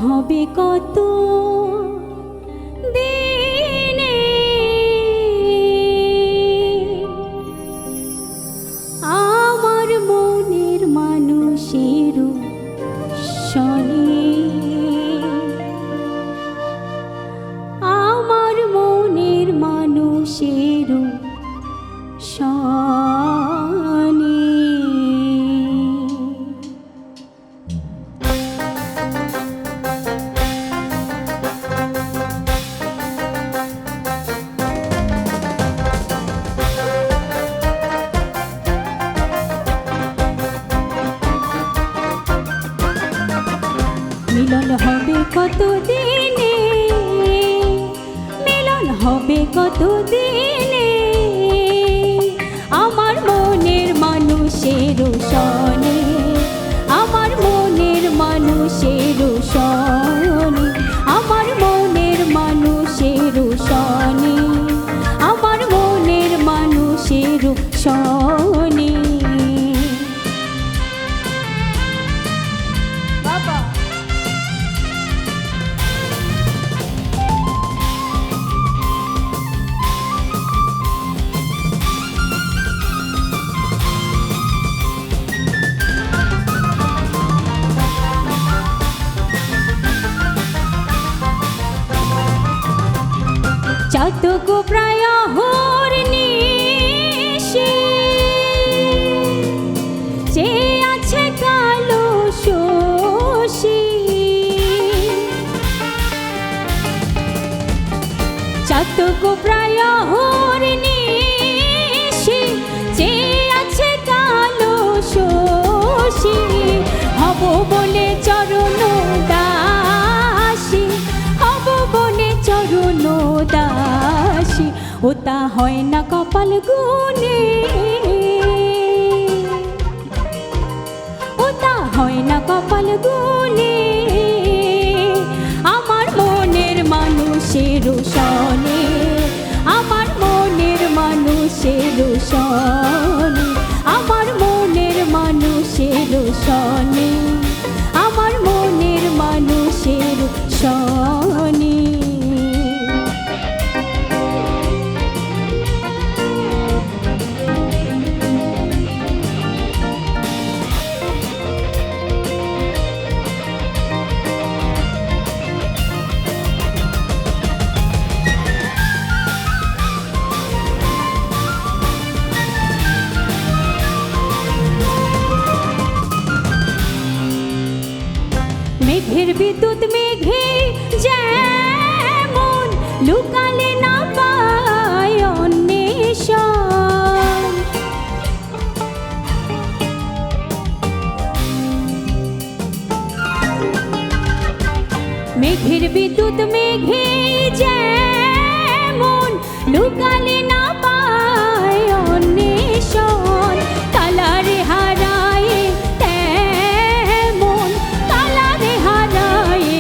হবে কত দিনে আমার মনের মানুষের শনে, আমার মনের মানুষের শনে। মিলন হবে কত দিনে, মিলন হবে কত দিনে আমার মনের মানুষের শনে, আমার মনের মানুষের শনে, আমার মনের মানুষের শনে, আমার মনের মানুষের শনে। চাতক প্রায় হরনিশি যে আছে কালো শোষী, চাতক প্রায় হরনিশি যে আছে কালো শোষী, হব বলে চরণ দাসী, হব বলে চরণ দাসী, ওটা হয় না কপাল গুনে, ওটা হয় না কপাল গুনে আমার মনের মানুষের শনে, আমার মনের মানুষের শনে, আমার মনের মানুষের শনে, আমার মনের মানুষের শনে। মেঘের বিদ্যুৎ মেঘে যেমন লুকালে না পায় অন্বেষণ, মেঘের বিদ্যুৎ মেঘে যেমন লুকালে না পায় অন্বেষণ, তালারে হারায় তেমন, তালারে হারায়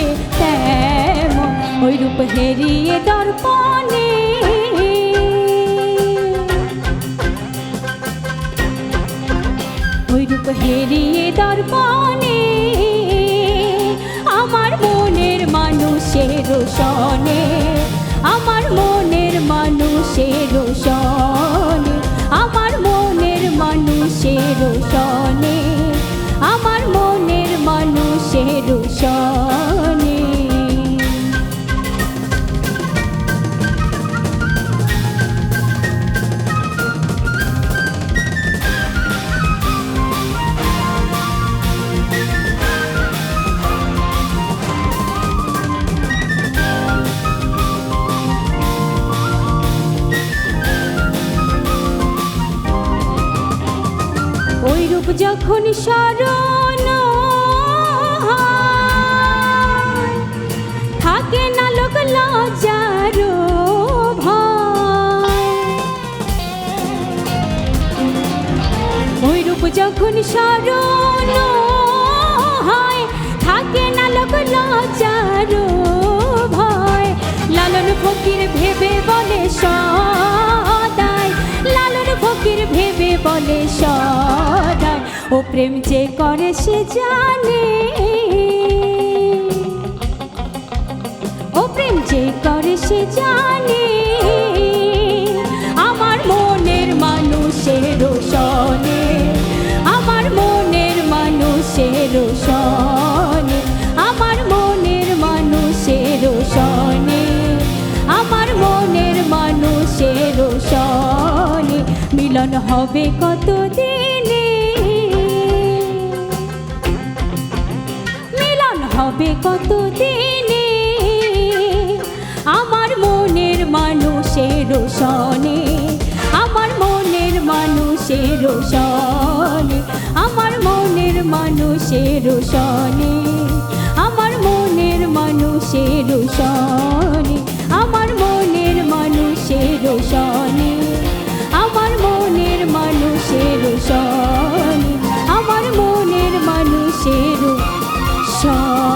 তেমন ওই রূপ হেরিয়ে দর্পণে, ওই রূপ হেরিয়ে দর্পণে আমার মনের মানুষের শনে, আমার মনের মানুষের শনে, আমার মনের মানুষের শনে, আমার মনের মানুষের শনে। ওই রূপ যখন স্মরণ থাকে না লোক লজ্জার ভয়, ওই রূপ যখন স্মরণ হয় থাকে না লোক লজ্জার ভয়, লালন ফকির ভেবে বলে সদাই, লালন ফকির ভেবে বলে সদাই ও প্রেম যে করে সে জানে, হবে কত দিনে, মিলন হবে কত দিনে, আমার মনের মানুষের সনে, আমার মনের মানুষের সনে, আমার মনের মানুষের সনে, আমার মনের মানুষের সনে, আমার মনের মানুষের সনে, আমার মনের মানুষের সনে, আমার মনের মানুষের সনে।